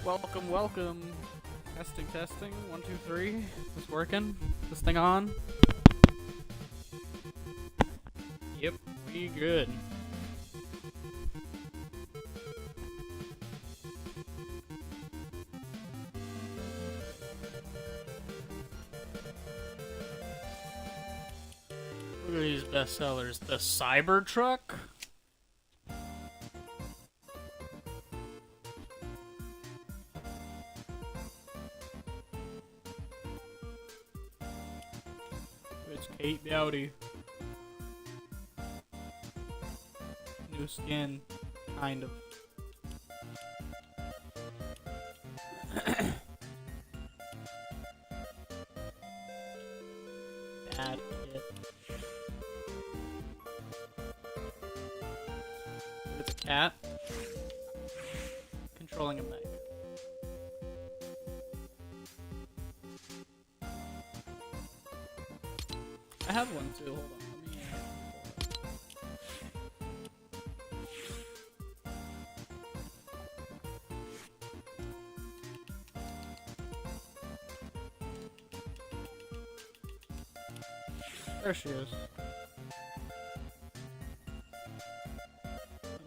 Welcome, welcome. Testing, testing. 1, 2, 3. Is this working? Is this thing on? Yep, we good. Look at these bestsellers. The Cybertruck? It's Kate Dowdy. New skin, kind of. Bad kid. It's a cat controlling a mech. I have one too. Hold on. Let me There she is.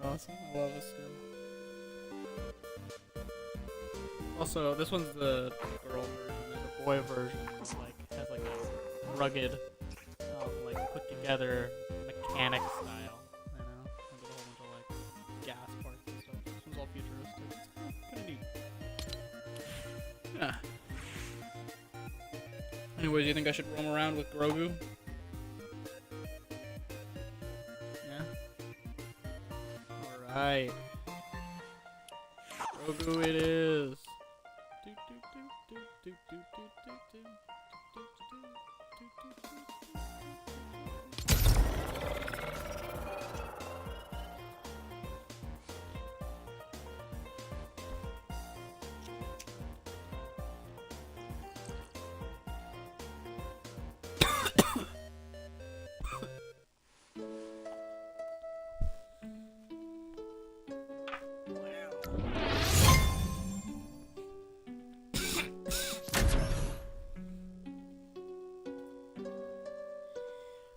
Awesome. I love this skin. Also, this one's the girl version. There's a boy version that's like has like a rugged, like put together mechanic style. You know, with a whole bunch of like gas parts and stuff. This one's all futuristic. It's kind of neat. Yeah. Anyways, you think I should roam around with Grogu? Yeah. Alright. Grogu it is.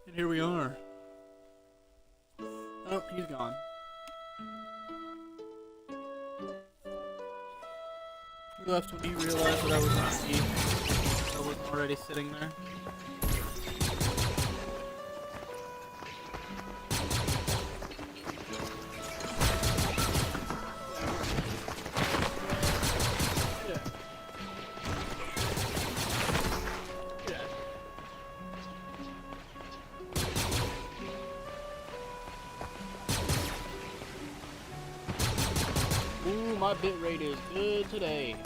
And here we are. Oh, he's gone. He left when he realized that I was on Steve. I wasn't already sitting there. Ooh, my bitrate is good today.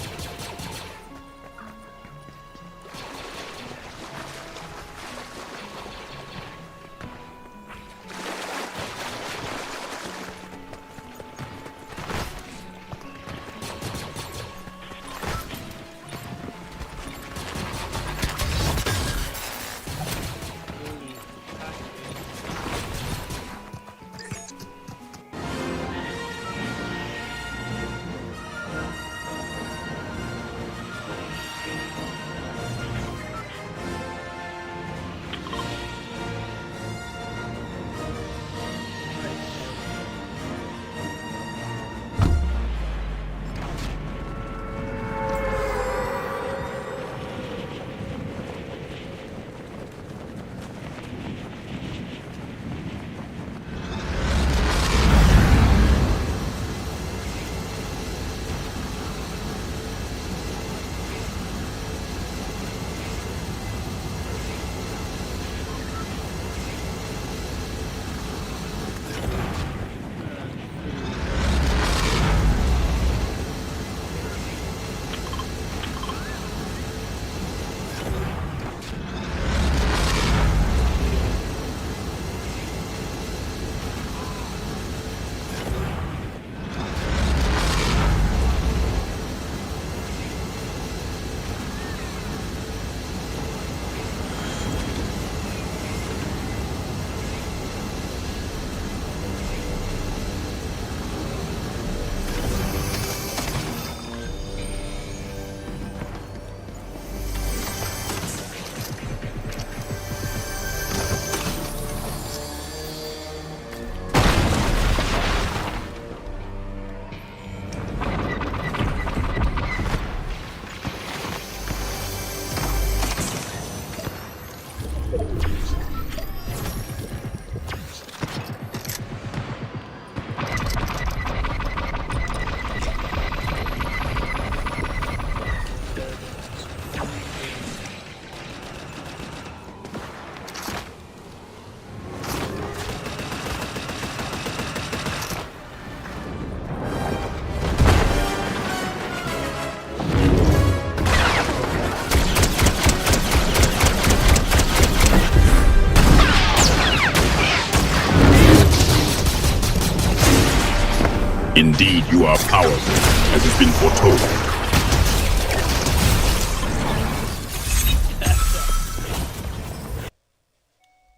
Indeed, you are powerful, as has been foretold.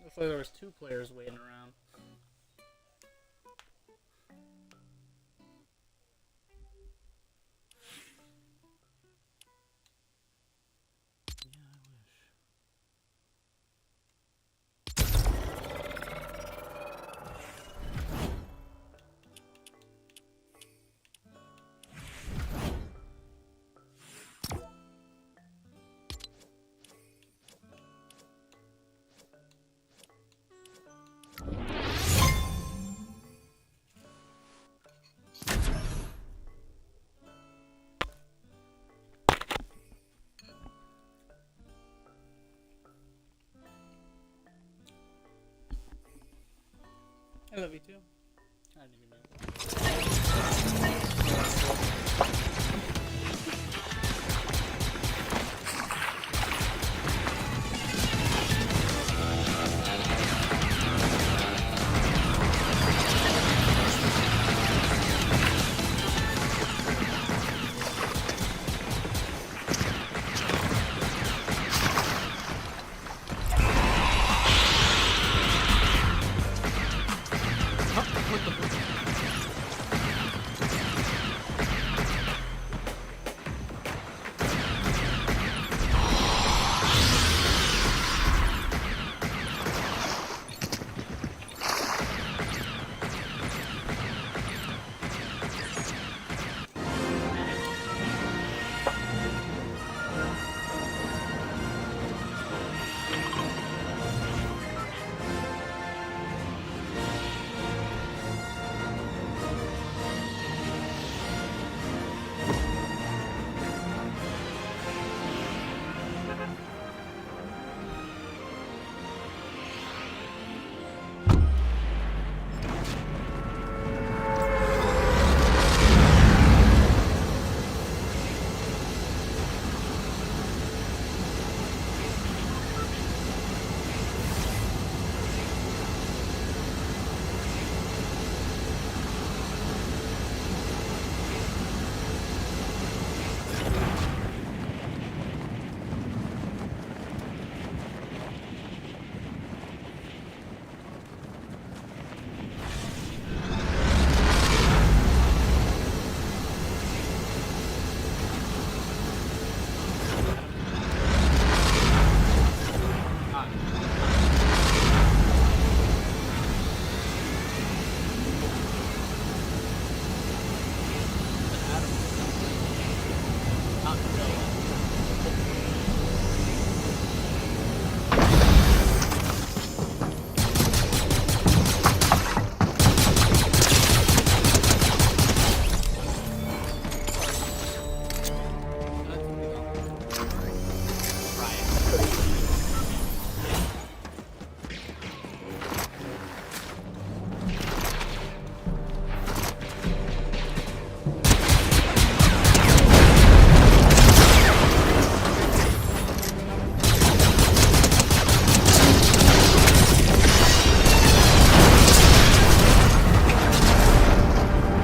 Looks like there was 2 players waiting around. I love you too. I didn't even know.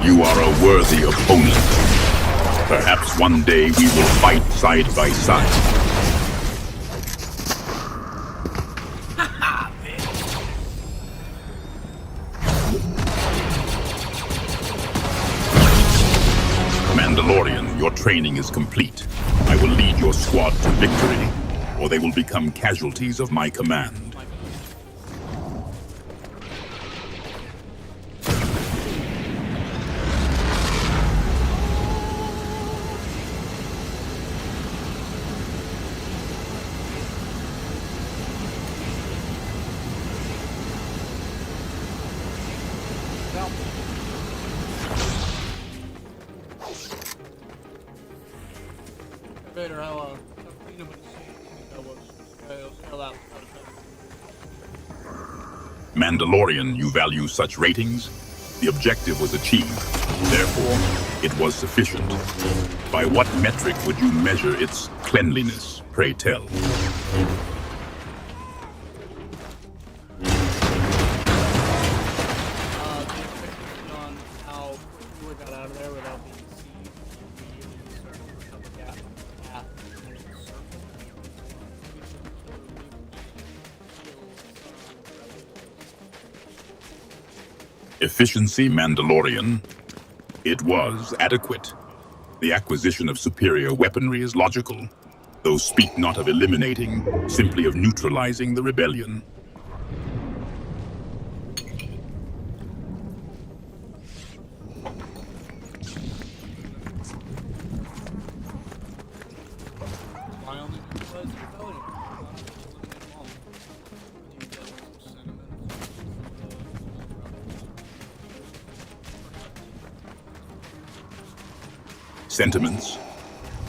You are a worthy opponent. Perhaps one day we will fight side by side. Mandalorian, your training is complete. I will lead your squad to victory, or they will become casualties of my command. Vader, how clean of a that was. Spell out. Mandalorian, you value such ratings? The objective was achieved. Therefore, it was sufficient. By what metric would you measure its cleanliness, pray tell? The effect on how We got out of there without being seen. We started to become a gap on the path and then circle. Efficiency Mandalorian. It was adequate. The acquisition of superior weaponry is logical, though speak not of eliminating, simply of neutralizing the rebellion. Why only neutralize the rebellion? Eliminate them all. Do you get some sentiments? Sentiments?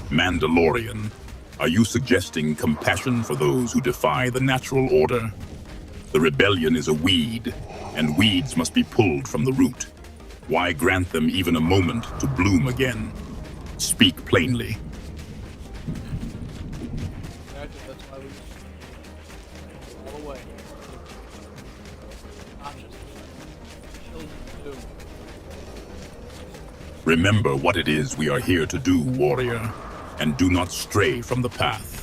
Mandalorian. Are you suggesting compassion for those who defy the natural order? The rebellion is a weed, and weeds must be pulled from the root. Why grant them even a moment to bloom again? Speak plainly. Exactly, that's why we all the way. Not just children too. Remember what it is we are here to do, warrior, and do not stray from the path.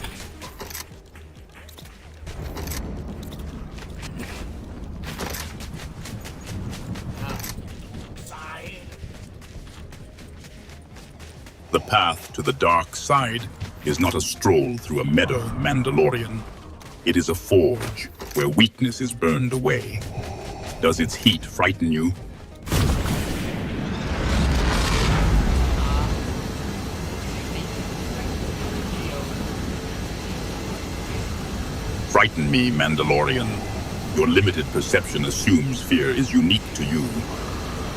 The path to the dark side is not a stroll through a meadow, Mandalorian. It is a forge where weakness is burned away. Does its heat frighten you? Frighten me, Mandalorian. Your limited perception assumes fear is unique to you.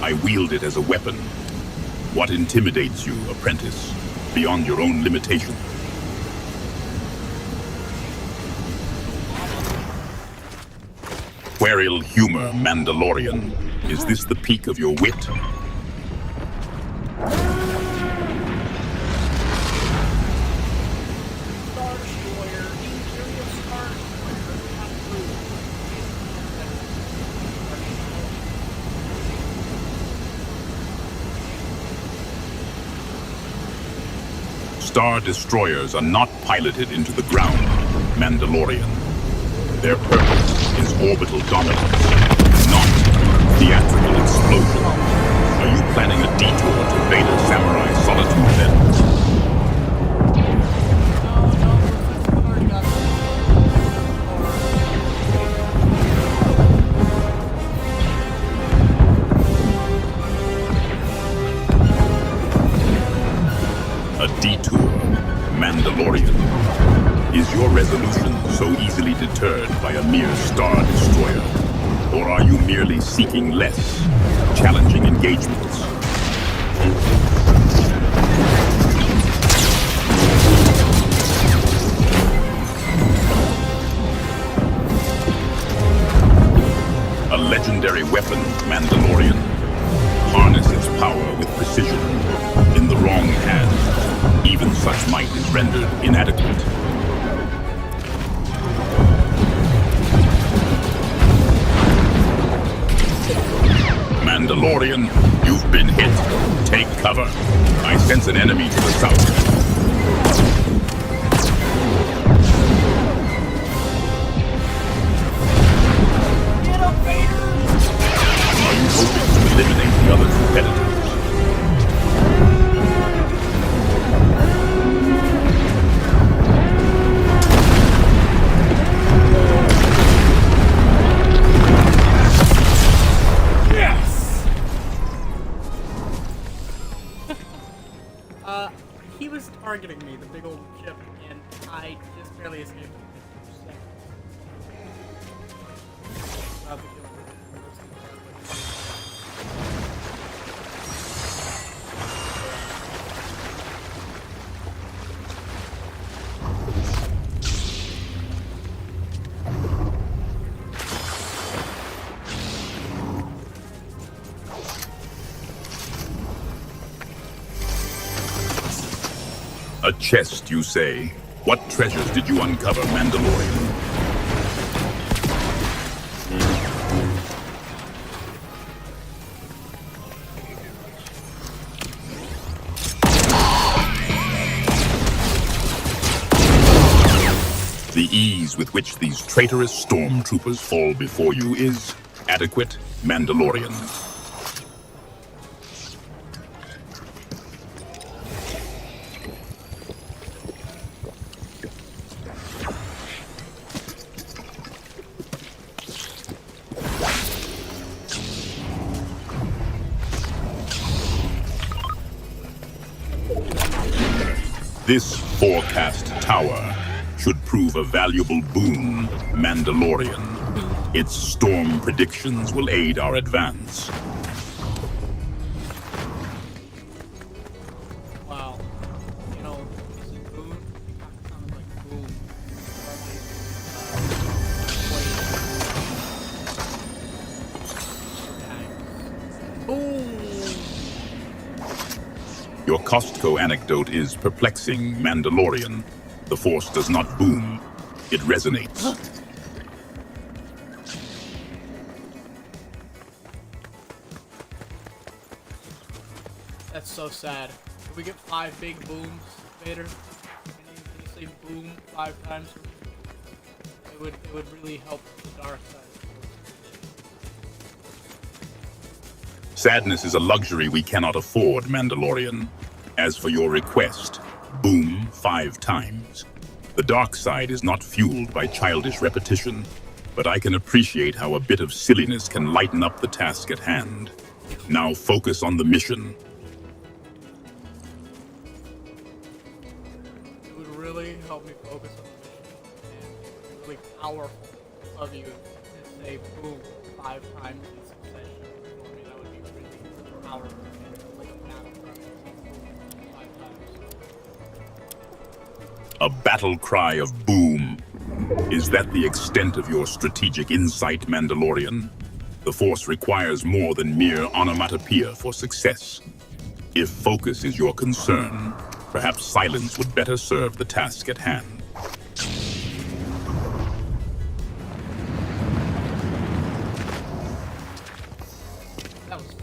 I wield it as a weapon. What intimidates you, apprentice, beyond your own limitation? Puerile humor, Mandalorian. Is this the peak of your wit? Star Destroyers are not piloted into the ground, Mandalorian. Their purpose is orbital dominance, not theatrical explosion. Are you planning a detour to Vader Samurai Solitude then? A detour, Mandalorian. Is your resolution so easily deterred by a mere Star Destroyer? Or are you merely seeking less, challenging engagements? A legendary weapon, Mandalorian. Harness its power with precision. In the wrong hands, even such might is rendered inadequate. Mandalorian, you've been hit. Take cover. I sense an enemy to the south. Get up, Vader! Are you hoping to eliminate the other competitors? He was targeting me, the big old chip, and I just barely escaped him. About to kill him. A chest, you say? What treasures did you uncover, Mandalorian? The ease with which these traitorous stormtroopers fall before you is adequate, Mandalorian. This forecast tower should prove a valuable boon, Mandalorian. Its storm predictions will aid our advance. Wow. You know, is it boom? It sounded like boom. Boom! Your Costco anecdote is perplexing, Mandalorian. The Force does not boom, it resonates. That's so sad. Can we get 5 big booms, Vader? Can you say boom 5 times? It would really help the dark side. Sadness is a luxury we cannot afford, Mandalorian. As for your request, boom 5 times. The dark side is not fueled by childish repetition, but I can appreciate how a bit of silliness can lighten up the task at hand. Now focus on the mission. It would really help me focus on the mission, and it was really powerful of you to say boom 5 times in succession. For me, that would be really powerful. Like a battle cry. 5 times. A battle cry of boom. Is that the extent of your strategic insight, Mandalorian? The Force requires more than mere onomatopoeia for success. If focus is your concern, perhaps silence would better serve the task at hand. That was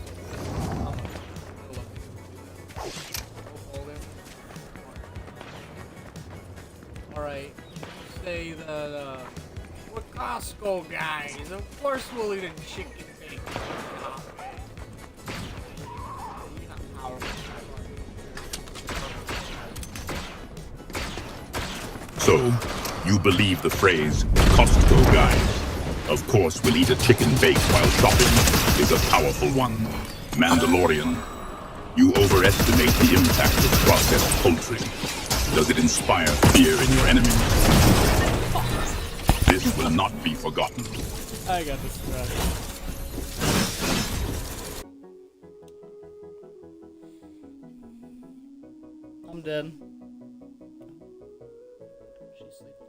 Alright, say that we're Costco guys. Of course we'll eat a chicken bacon. You're not powerful. So, you believe the phrase, Costco guys, of course we'll eat a chicken baked while shopping, is a powerful one. Mandalorian, you overestimate the impact of processed poultry. Does it inspire fear in your enemies? This will not be forgotten. I got this right. I'm dead. She's sleeping.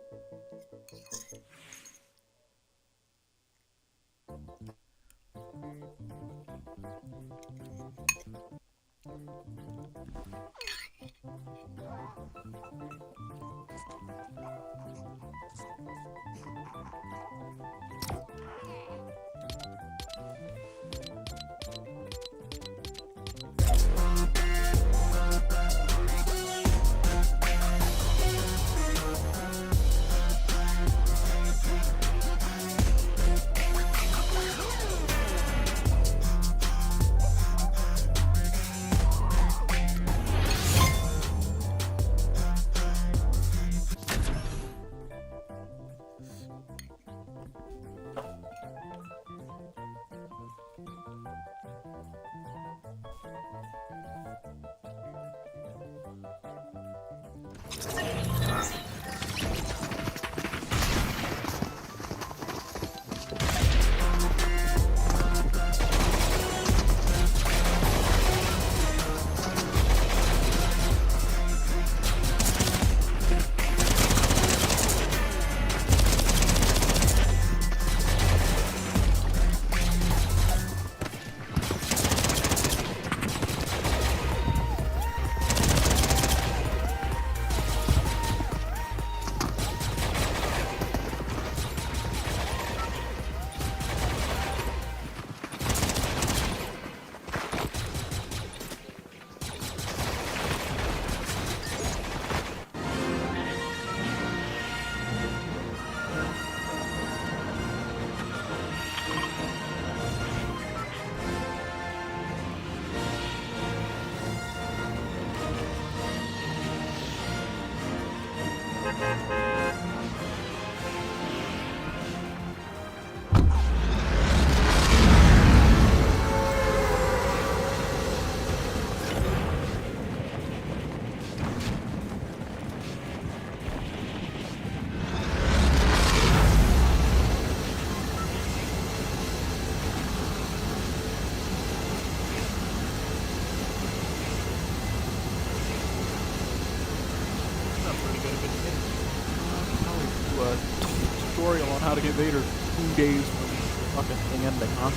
tutorial on how to get Vader 2 days from the fucking thing ending, huh?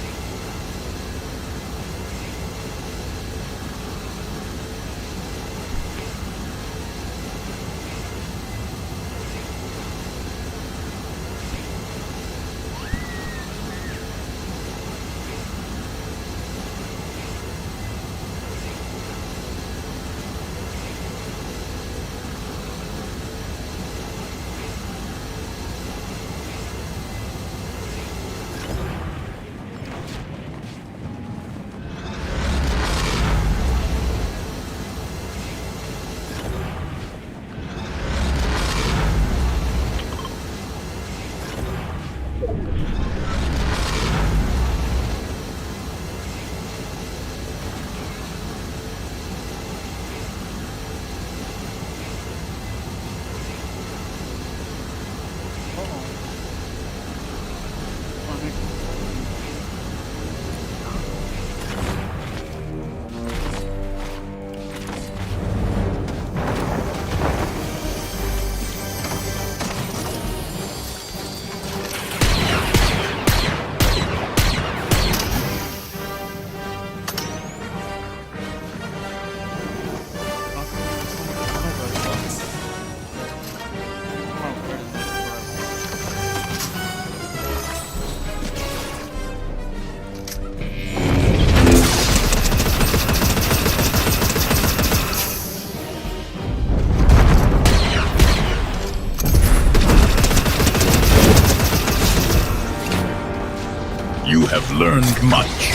You have learned much.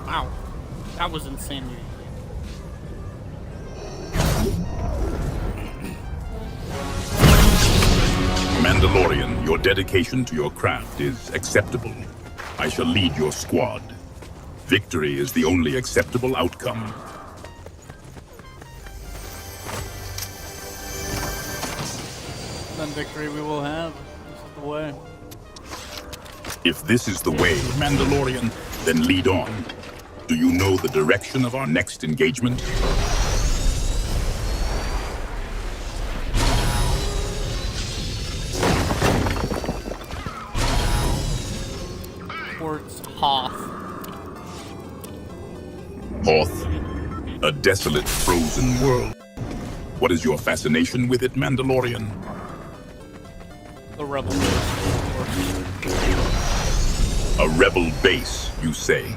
Wow, that was insanity. Mandalorian, your dedication to your craft is acceptable. I shall lead your squad. Victory is the only acceptable outcome. Then victory we will have. This is the way. If this is the way, Mandalorian, then lead on. Do you know the direction of our next engagement? Towards Hoth. Hoth, a desolate, frozen world. What is your fascination with it, Mandalorian? The rebel base, of course. A rebel base, you say?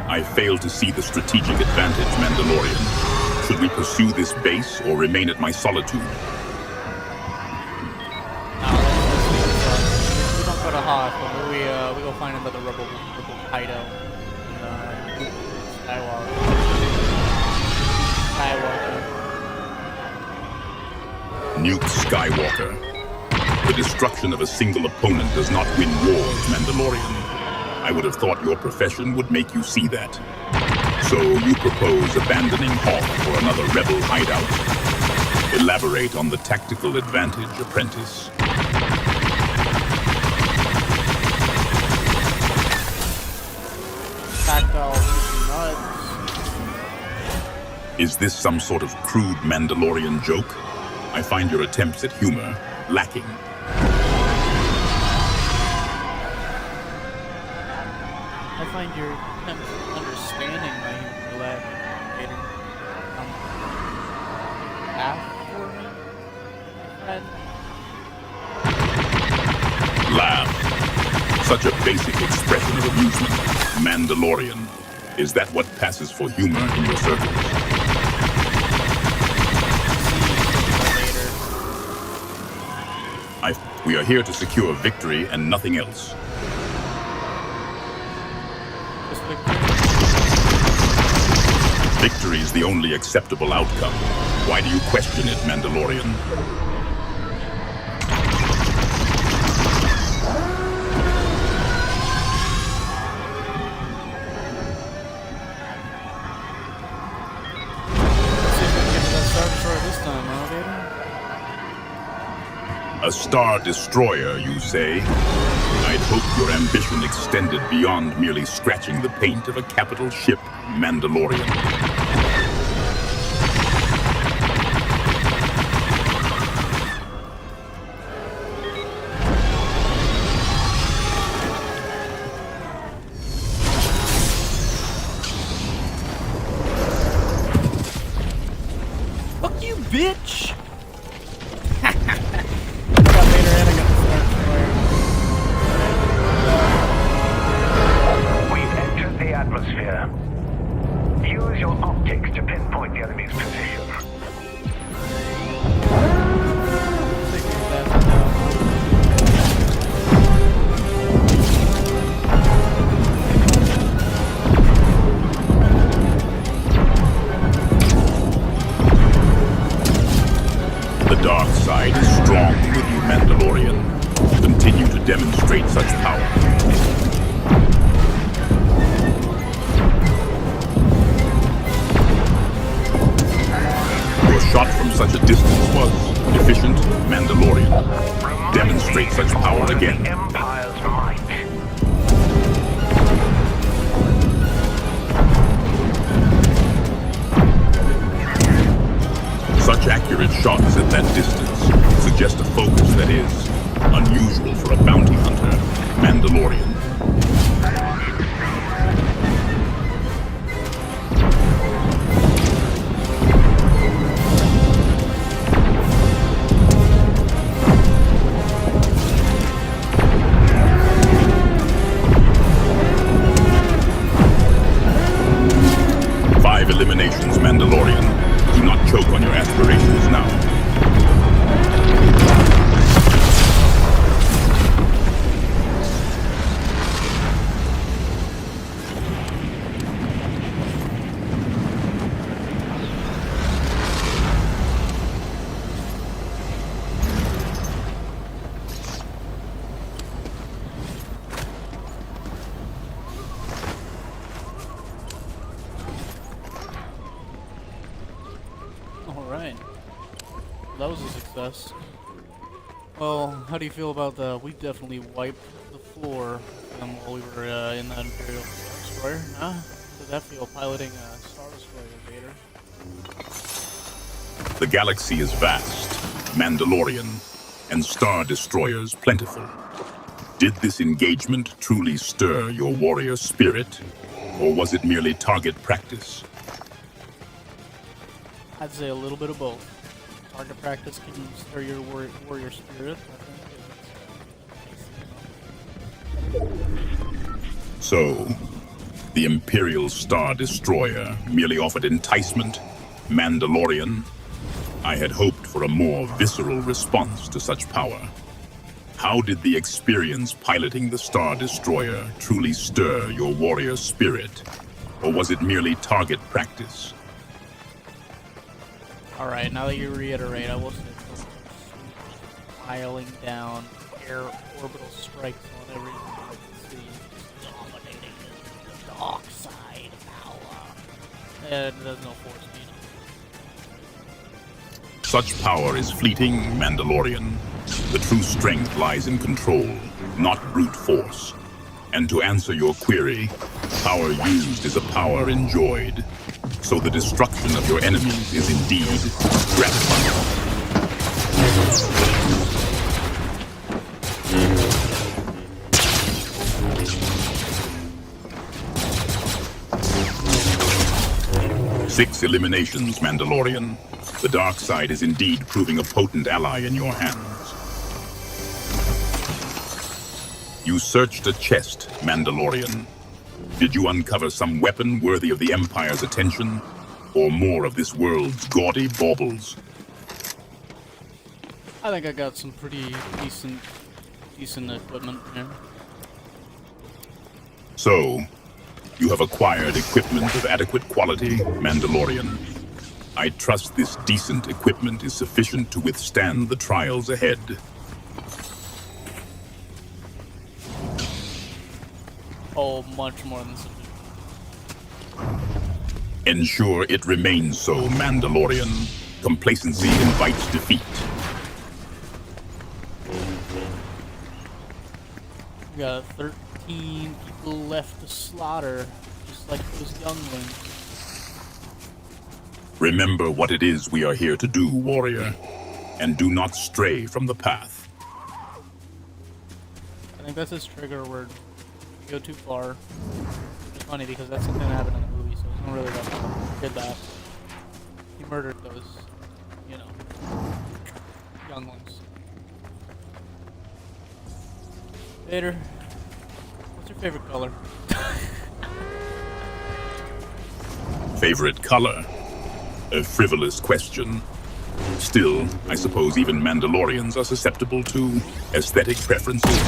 I fail to see the strategic advantage, Mandalorian. Should we pursue this base or remain at my solitude? We don't go to Hoth, but we go find another rebel hideout. Nuke Skywalker. The destruction of a single opponent does not win wars, Mandalorian. I would have thought your profession would make you see that. So you propose abandoning Hoth for another rebel hideout. Elaborate on the tactical advantage, apprentice. Tactile nuts. Is this some sort of crude Mandalorian joke? I find your attempts at humor lacking. I find your understanding my humor lacking. Laugh for me, friend. Laugh. Such a basic expression of amusement. Mandalorian. Is that what passes for humor in your circles? We are here to secure victory and nothing else. Victory is the only acceptable outcome. Why do you question it, Mandalorian? A Star Destroyer, you say? I'd hoped your ambition extended beyond merely scratching the paint of a capital ship, Mandalorian. Fuck you, bitch! I got Vader and I got the Star Destroyer. We've entered the atmosphere. Use your optics to pinpoint the enemy's position. Take your ass down. The dark side is strong with you, Mandalorian. Continue to demonstrate such power. Your shot from such a distance was efficient, Mandalorian. Demonstrate such power again. The Empire's might. Such accurate shots at that distance suggest a focus that is unusual for a bounty hunter, Mandalorian. Five eliminations, Mandalorian. Do not choke on your aspirations now. Alright. That was a success. Well, how do you feel about the... We definitely wiped the floor while we were in that Imperial Star Destroyer. Huh? Did that feel piloting a Star Destroyer, Vader? The galaxy is vast, Mandalorian, and Star Destroyers plentiful. Did this engagement truly stir your warrior spirit, or was it merely target practice? I'd say a little bit of both. Target practice can stir your warrior spirit. I think So, the Imperial Star Destroyer merely offered enticement, Mandalorian? I had hoped for a more visceral response to such power. How did the experience piloting the Star Destroyer truly stir your warrior spirit? Or was it merely target practice? Alright, now that you reiterate, I will say piling down air orbital strikes on everything I can see. Just dominating the dark side power. And there's no force beat. Such power is fleeting, Mandalorian. The true strength lies in control, not brute force. And to answer your query, power used is a power enjoyed. So the destruction of your enemies is indeed gratifying. Six eliminations, Mandalorian. The dark side is indeed proving a potent ally in your hands. You searched a chest, Mandalorian. Did you uncover some weapon worthy of the Empire's attention? Or more of this world's gaudy baubles? I think I got some pretty decent equipment here. So, you have acquired equipment of adequate quality, Mandalorian. I trust this decent equipment is sufficient to withstand the trials ahead. Oh, much more than sufficient. Ensure it remains so, Mandalorian. Complacency invites defeat. We got 13 people left to slaughter, just like those younglings. Remember what it is we are here to do, warrior, and do not stray from the path. I think that's his trigger word. If you go too far. It's funny because that's something that happened in the movie, so it's not really that bad. He did that. He murdered those, you know, younglings. Vader, what's your favorite color? Favorite color? A frivolous question. Still, I suppose even Mandalorians are susceptible to aesthetic preferences.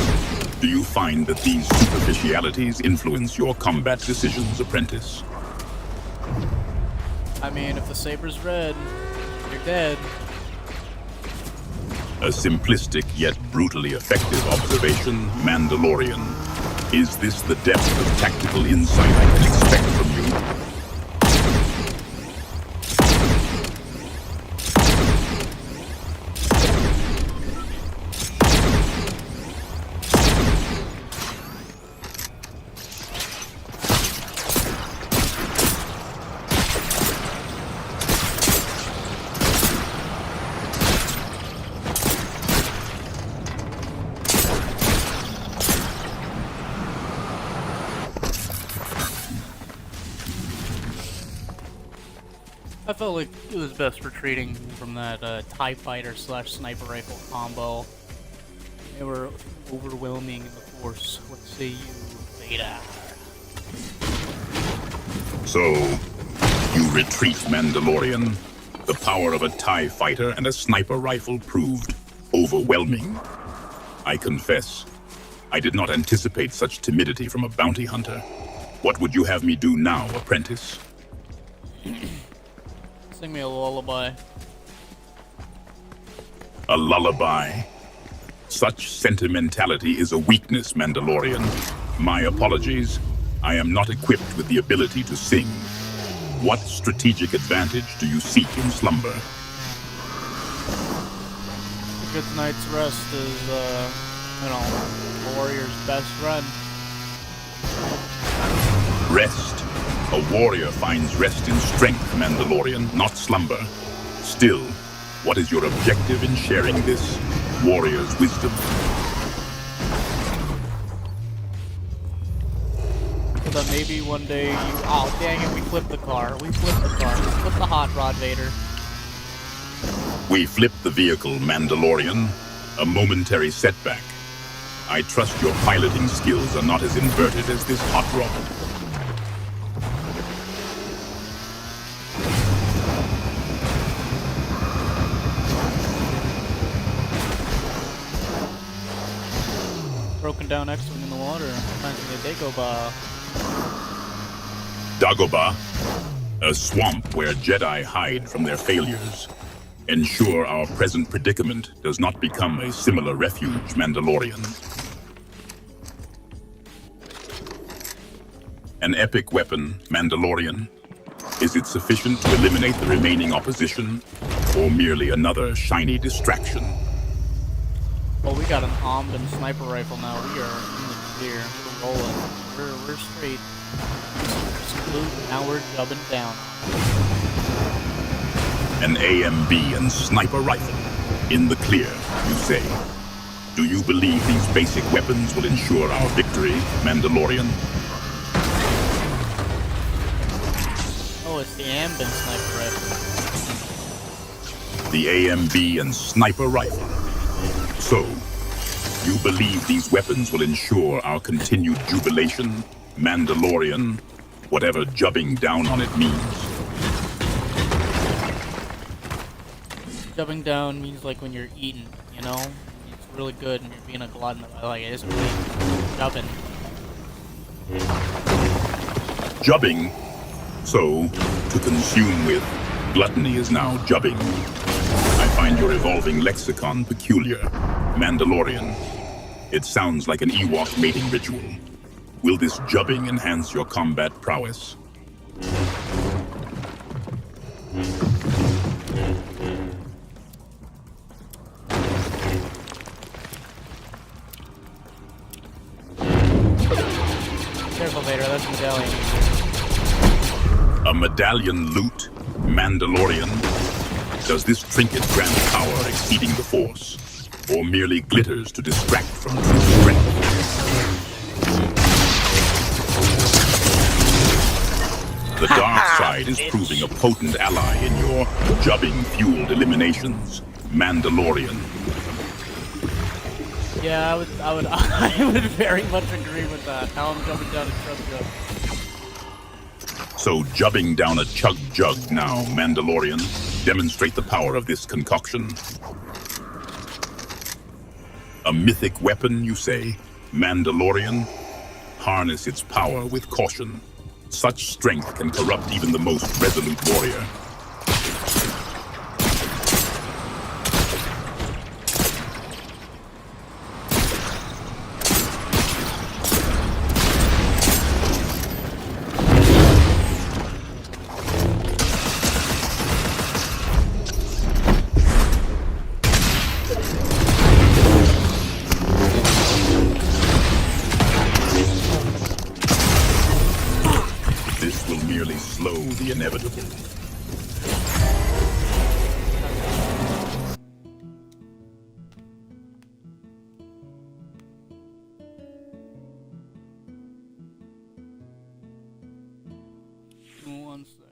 Do you find that these superficialities influence your combat decisions, apprentice? I mean, if the saber's red, you're dead. A simplistic yet brutally effective observation, Mandalorian. Is this the depth of tactical insight I can expect from you? I felt like it was best retreating from that TIE fighter / sniper rifle combo. They were overwhelming in the Force. What say you, Vader? So, you retreat, Mandalorian. The power of a TIE fighter and a sniper rifle proved overwhelming. I confess, I did not anticipate such timidity from a bounty hunter. What would you have me do now, apprentice? Sing me a lullaby. A lullaby? Such sentimentality is a weakness, Mandalorian. My apologies. I am not equipped with the ability to sing. What strategic advantage do you seek in slumber? A good night's rest is, a warrior's best friend. Rest. A warrior finds rest in strength, Mandalorian, not slumber. Still, what is your objective in sharing this warrior's wisdom? So that maybe one day you... Oh, dang it, we flipped the car. We flipped the car. We flipped the hot rod, Vader. We flipped the vehicle, Mandalorian. A momentary setback. I trust your piloting skills are not as inverted as this hot rod. Broken down X-Wing in the water. Reminds me of Dagobah. Dagobah, a swamp where Jedi hide from their failures. Ensure our present predicament does not become a similar refuge, Mandalorian. An epic weapon, Mandalorian. Is it sufficient to eliminate the remaining opposition, or merely another shiny distraction? Well, we got an armed and sniper rifle now. We are in the clear. We're rolling. We're straight. Salute, now we're jumping down. An AMB and sniper rifle. In the clear, you say. Do you believe these basic weapons will ensure our victory, Mandalorian? Oh, it's the Ambin sniper rifle. The AMB and sniper rifle. So, you believe these weapons will ensure our continued jubilation, Mandalorian, whatever jubbing down on it means? Jumping down means like when you're eating, you know? It's really good and you're being a glutton. I like it. It's really jubbing. Jubbing? So, to consume with, gluttony is now jubbing. I find your evolving lexicon peculiar. Mandalorian. It sounds like an Ewok mating ritual. Will this jubbing enhance your combat prowess? Careful, Vader. That's a medallion. A medallion loot? Mandalorian? Does this trinket grant power exceeding the Force? Or merely glitters to distract from true strength? The dark side is proving a potent ally in your jubbing-fueled eliminations. Mandalorian. Yeah, I would very much agree with that. Now I'm jumping down a chug jug. So jubbing down a chug jug now, Mandalorian. Demonstrate the power of this concoction. A mythic weapon, you say? Mandalorian? Harness its power with caution. Such strength can corrupt even the most resolute warrior. The inevitable. One second.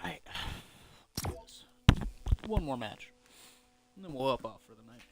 Alright. One more match. And then we'll up off for the night.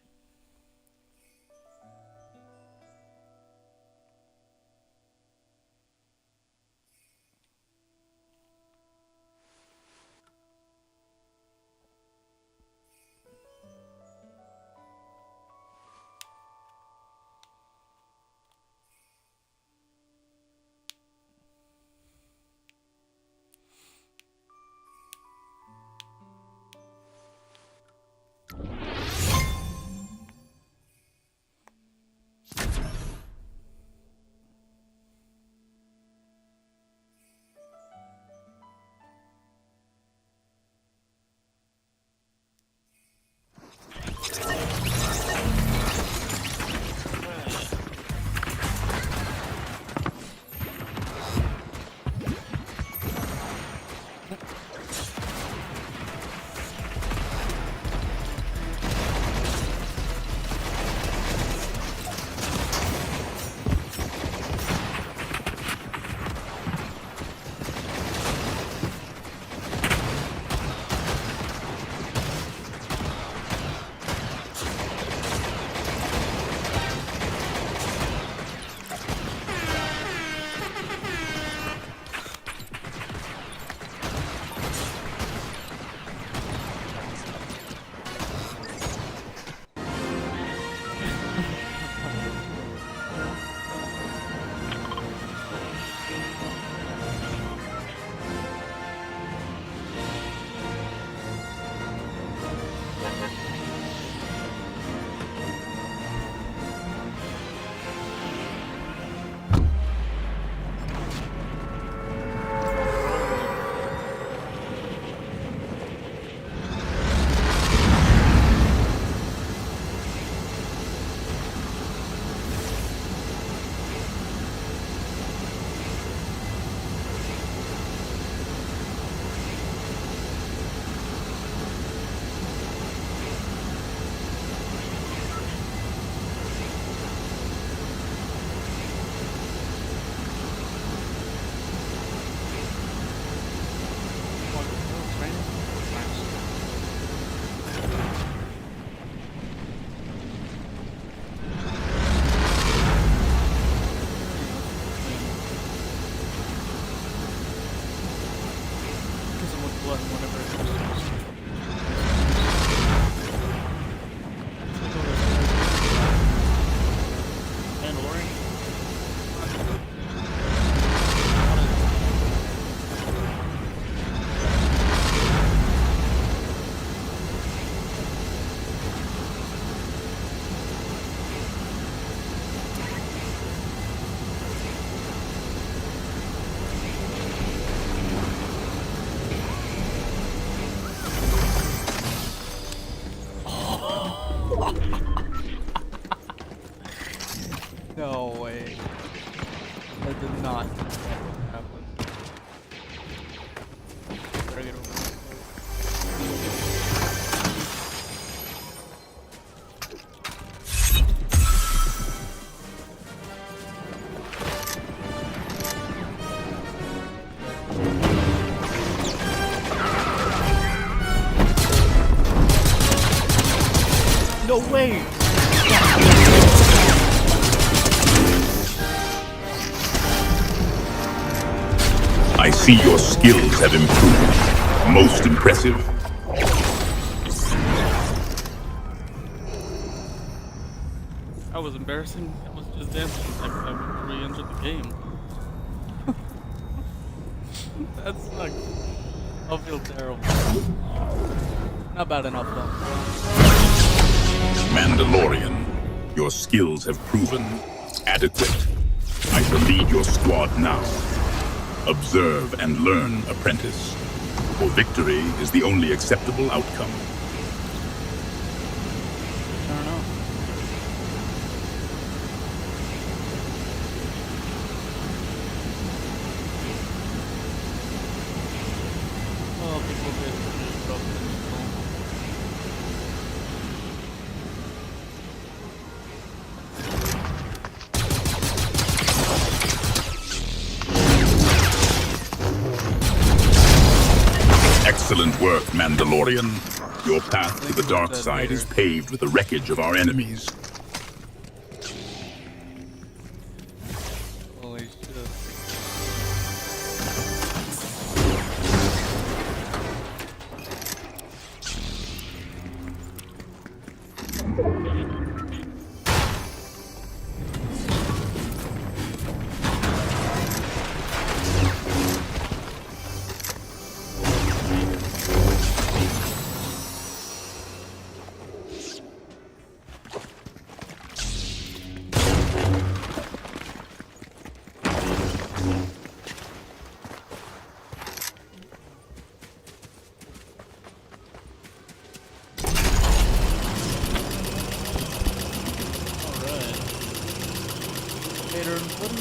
button whenever it comes to Mandalorian. No way. That did not happen. Better get over this. No way! I see your skills have improved. Most impressive. That was embarrassing. That was just dancing like I re-entered the game. That sucks. I'll feel terrible. Not bad enough though. Mandalorian, your skills have proven adequate. I shall lead your squad now. Observe and learn, apprentice. For victory is the only acceptable outcome. I don't know. Oh, people did just drop it in the phone. Excellent work, Mandalorian. Your path to the dark side is paved with the wreckage of our enemies. Holy shit. Vader, what is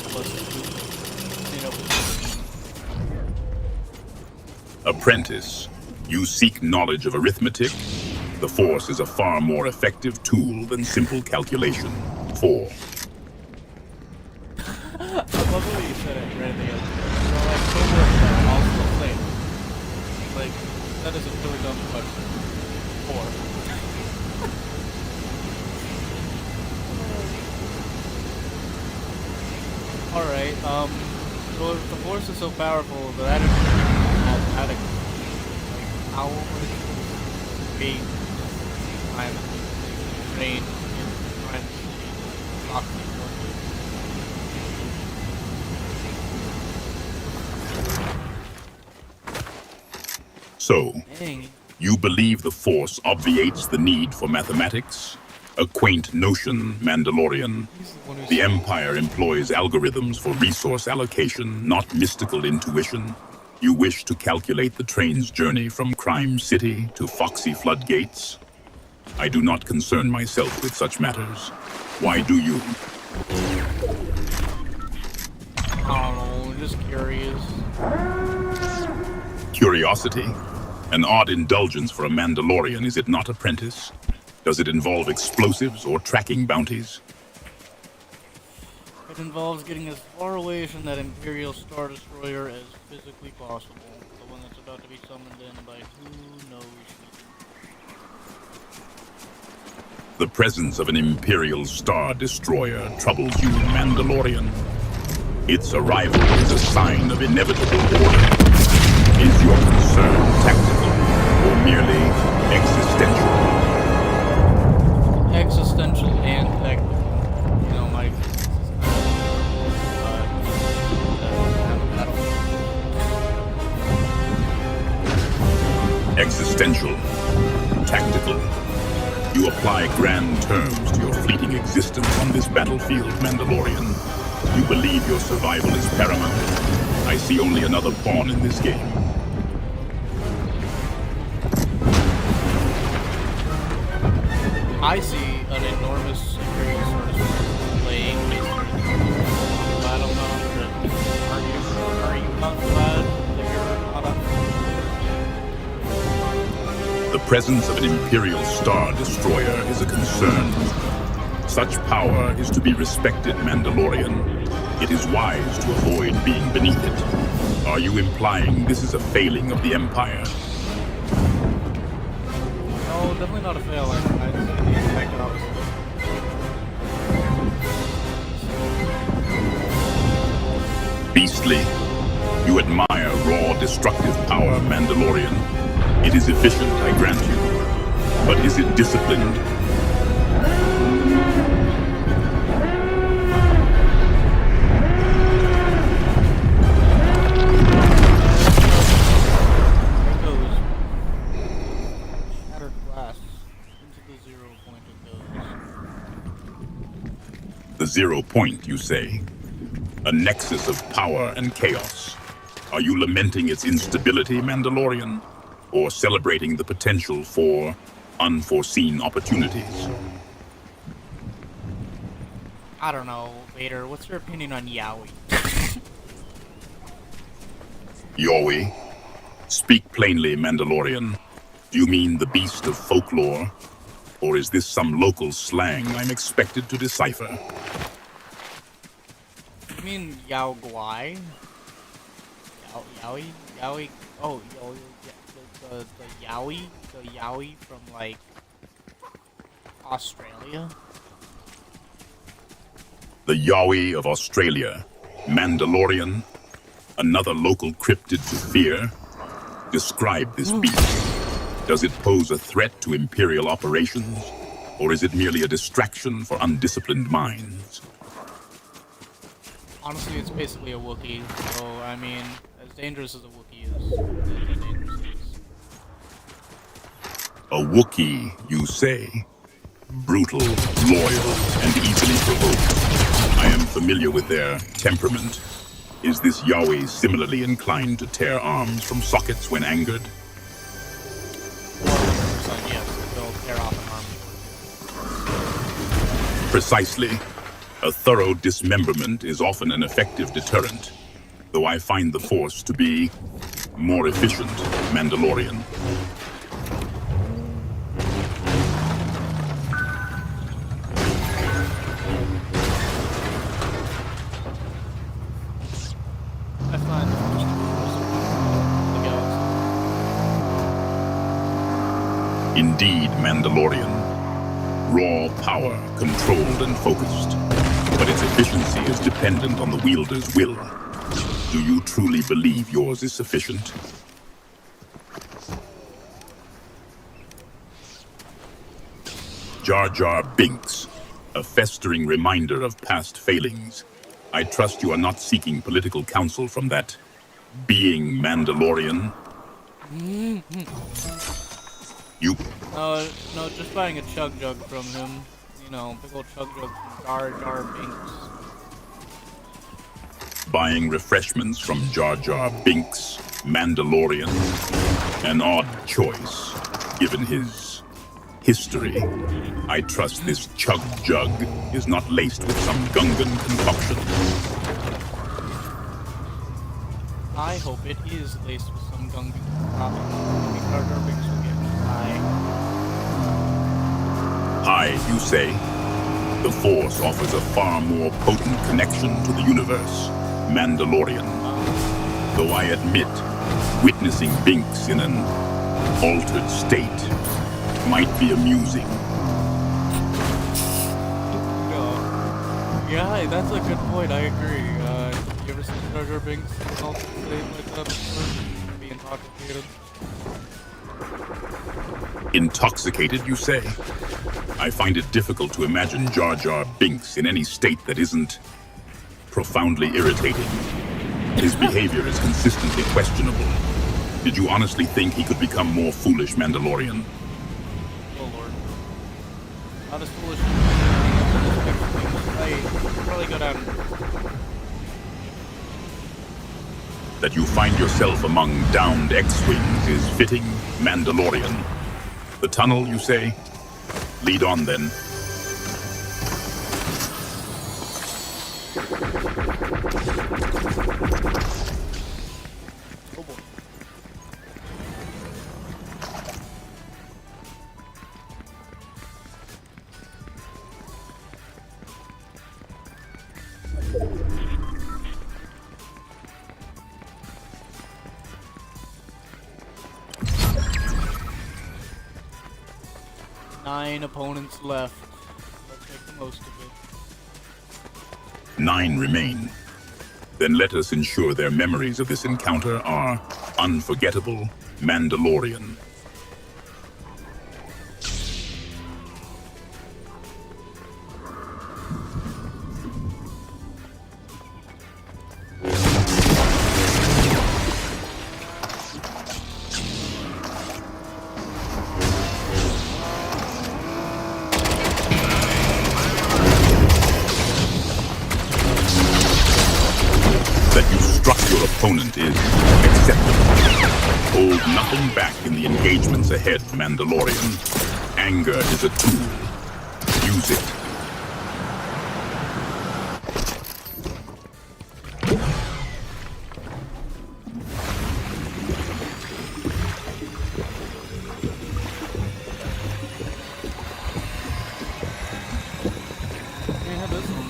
plus 2? Apprentice, you seek knowledge of arithmetic? The Force is a far more effective tool than simple calculation. 4. I love the way you said it right at the end. You're like, don't worry about it, I'll still play it. Like, that is a really dumb question. 4. Alright, so if the Force is so powerful, that is automatic. Like, how would it be time train in trying to stop people? So, Dang. you believe the Force obviates the need for mathematics? A quaint notion, Mandalorian. The Empire employs algorithms for resource allocation, not mystical intuition. You wish to calculate the train's journey from Crime City to Foxy Floodgates? I do not concern myself with such matters. Why do you? I don't know, just curious. Curiosity? An odd indulgence for a Mandalorian, is it not, apprentice? Does it involve explosives or tracking bounties? It involves getting as far away from that Imperial Star Destroyer as physically possible. The one that's about to be summoned in by who knows who. The presence of an Imperial Star Destroyer troubles you, Mandalorian. Its arrival is a sign of inevitable order. Is your concern tactical or merely existential? Existential and technical. You know, my Existential. Tactical. You apply grand terms to your fleeting existence on this battlefield, Mandalorian. You believe your survival is paramount. I see only another pawn in this game. I see an enormous Imperial Star Destroyer playing battle mode. Are you not glad that you're not up? The presence of an Imperial Star Destroyer is a concern. Such power is to be respected, Mandalorian. It is wise to avoid being beneath it. Are you implying this is a failing of the Empire? No, definitely not a failing. I'd say the exact opposite. Beastly. You admire raw, destructive power, Mandalorian. It is efficient, I grant you. But is it disciplined? Shattered glass into the 0 point it goes. The 0 point, you say? A nexus of power and chaos. Are you lamenting its instability, Mandalorian? Or celebrating the potential for unforeseen opportunities? I don't know, Vader. What's your opinion on Yowie? Yowie? Speak plainly, Mandalorian. Do you mean the beast of folklore? Or is this some local slang I'm expected to decipher? You mean Yao Guai? Yowie? Yowie? Oh, the Yowie from, like, Australia? The Yowie of Australia. Mandalorian? Another local cryptid to fear? Describe this beast. Does it pose a threat to Imperial operations? Or is it merely a distraction for undisciplined minds? Honestly, it's basically a Wookiee, so, I mean, as dangerous as a Wookiee is, as dangerous as... A Wookiee, you say? Brutal, loyal, and easily provoked. I am familiar with their temperament. Is this Yowie similarly inclined to tear arms from sockets when angered? 100% yes, they'll tear off an arm. Precisely. A thorough dismemberment is often an effective deterrent, though I find the Force to be more efficient, Mandalorian. I find the Force to be the galaxy. Indeed, Mandalorian. Raw power, controlled and focused. But its efficiency is dependent on the wielder's will. Do you truly believe yours is sufficient? Jar Jar Binks, a festering reminder of past failings. I trust you are not seeking political counsel from that being Mandalorian. You... No, just buying a chug jug from him. You know, big old chug jug from Jar Jar Binks. Buying refreshments from Jar Jar Binks, Mandalorian. An odd choice, given his history. I trust this chug jug is not laced with some Gungan concoction. I hope it is laced with some Gungan concoction. Maybe Jar Jar Binks will get high. High, you say? The Force offers a far more potent connection to the universe, Mandalorian. Though I admit, witnessing Binks in an altered state might be amusing. No. Yeah, that's a good point, I agree. You ever seen Jar Jar Binks in an altered state like that before? Being intoxicated. Intoxicated, you say? I find it difficult to imagine Jar Jar Binks in any state that isn't profoundly irritating. His behavior is consistently questionable. Did you honestly think he could become more foolish, Mandalorian? Oh lord. Not as foolish as I probably go down. That you find yourself among downed X-Wings is fitting, Mandalorian. The tunnel, you say? Lead on, then. Oh boy. Nine opponents left. Let's make the most of it. 9 remain. Then let us ensure their memories of this encounter are unforgettable, Mandalorian. That you struck your opponent is acceptable. Hold nothing back in the engagements ahead, Mandalorian. Anger is a tool. Use it. Yeah, this one.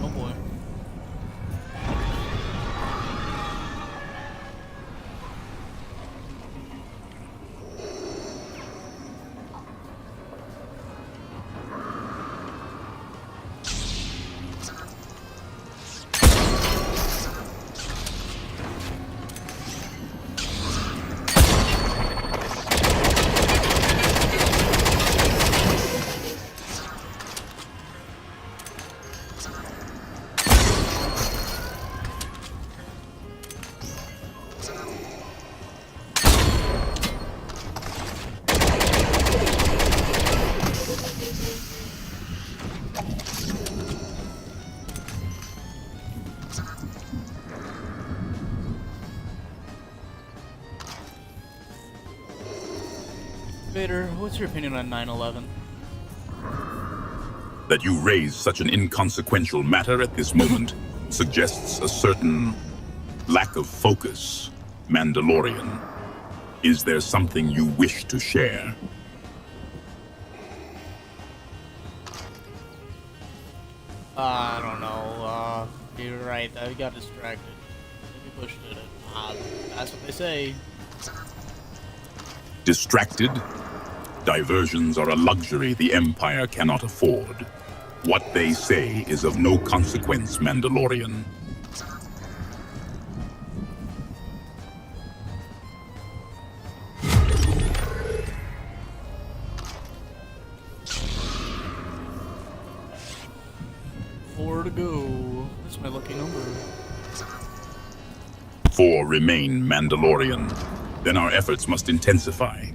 Oh boy. Vader, what's your opinion on 9/11? That you raise such an inconsequential matter at this moment suggests a certain lack of focus, Mandalorian. Is there something you wish to share? I don't know. You're right. I got distracted. Maybe pushed it. That's what they say. Distracted? Diversions are a luxury the Empire cannot afford. What they say is of no consequence, Mandalorian. 4 to go. That's my lucky number. 4 remain, Mandalorian. Then our efforts must intensify.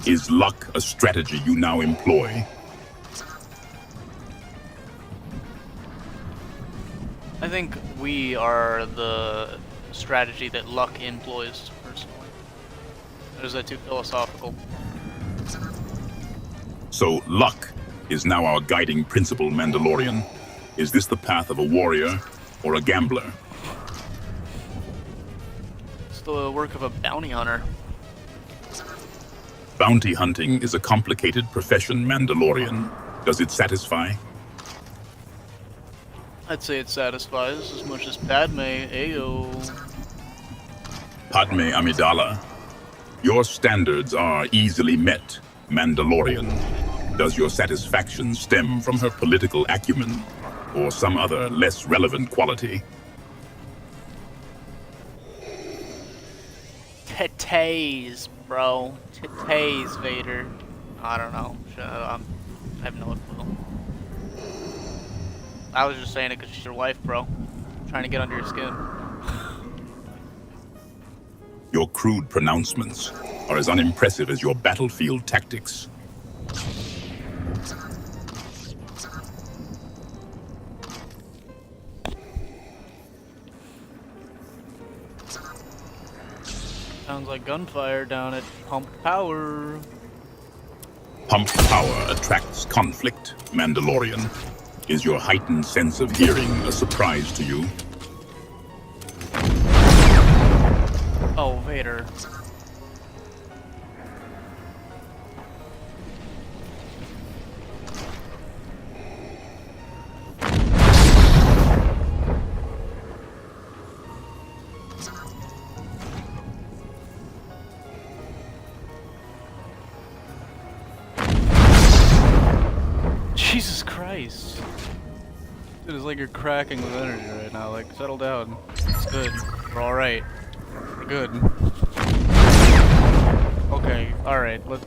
Is luck a strategy you now employ? I think we are the strategy that luck employs, personally. Or is that too philosophical? So luck is now our guiding principle, Mandalorian. Is this the path of a warrior or a gambler? It's the work of a bounty hunter. Bounty hunting is a complicated profession, Mandalorian. Does it satisfy? I'd say it satisfies as much as Padme. Ayo. Padme Amidala. Your standards are easily met, Mandalorian. Does your satisfaction stem from her political acumen or some other less relevant quality? Titties, bro. Titties, Vader. I don't know. I have no clue. I was just saying it because she's your wife, bro. Trying to get under your skin. Your crude pronouncements are as unimpressive as your battlefield tactics. Sounds like gunfire down at Pump Power. Pump power attracts conflict, Mandalorian. Is your heightened sense of hearing a surprise to you? Oh, Vader. Jesus Christ. Dude, it's like you're cracking with energy right now. Like, settle down. It's good. We're alright. We're good. Okay, alright. Let's...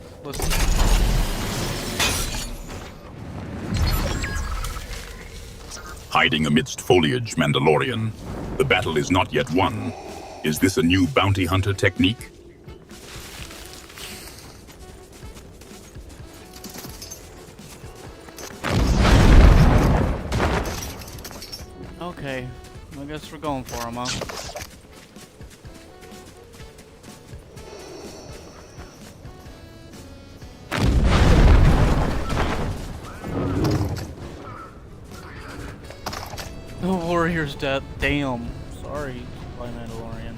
Hiding amidst foliage, Mandalorian. The battle is not yet won. Is this a new bounty hunter technique? Okay. I guess we're going for him, huh? The warrior's dead. Damn. Sorry, Fly Mandalorian.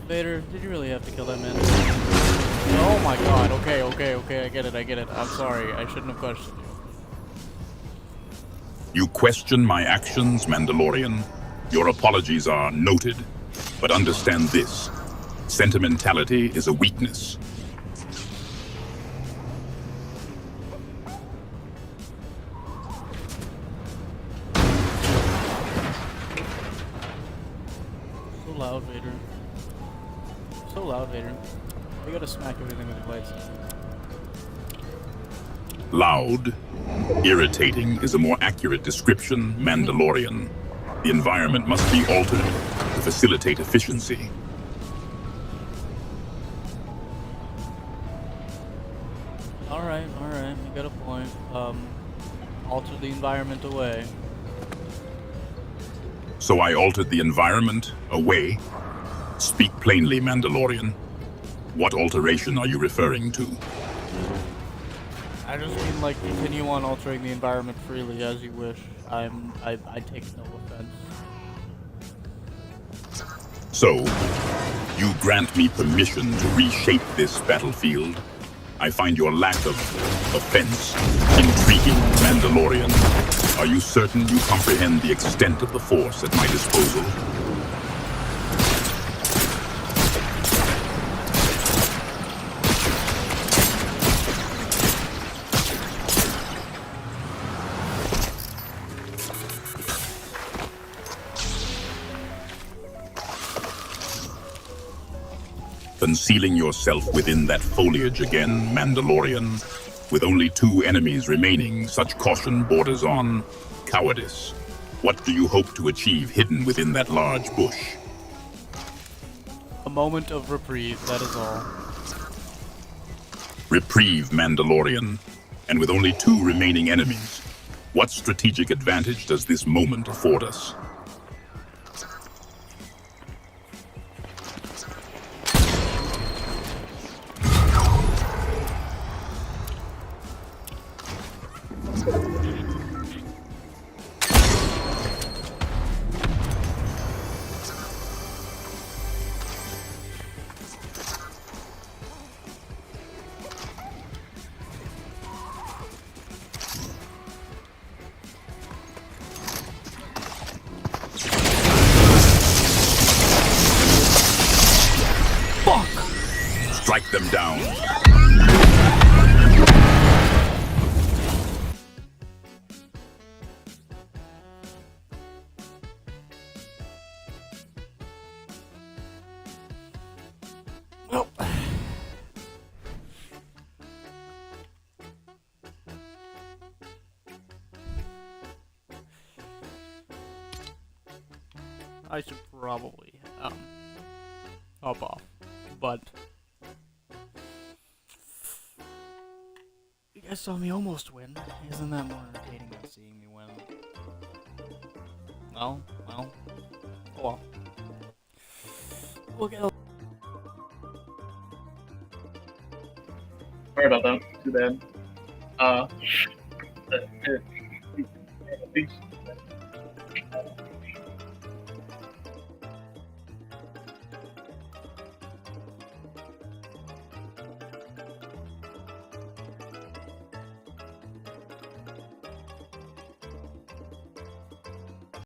Vader, did you really have to kill that man? Oh my god. Okay, I get it. I'm sorry. I shouldn't have questioned you. You question my actions, Mandalorian. Your apologies are noted, but understand this. Sentimentality is a weakness. So loud, Vader. So loud, Vader. You gotta smack everything with your lights. Loud. Irritating is a more accurate description, Mandalorian. The environment must be altered to facilitate efficiency. Alright, you got a point. Alter the environment away. So I altered the environment away? Speak plainly, Mandalorian. What alteration are you referring to? I just mean, like, continue on altering the environment freely as you wish. I take no offense. So, you grant me permission to reshape this battlefield? I find your lack of offense intriguing, Mandalorian. Are you certain you comprehend the extent of the force at my disposal? Concealing yourself within that foliage again, Mandalorian. With only 2 enemies remaining, such caution borders on cowardice. What do you hope to achieve hidden within that large bush? A moment of reprieve, that is all. Reprieve, Mandalorian. And with only 2 remaining enemies, what strategic advantage does this moment afford us? Strike them down. Well. I should probably hop off, but you guys saw me almost win. Isn't that more entertaining than seeing me win? Well, oh well. We'll get a Sorry about that. Too bad. These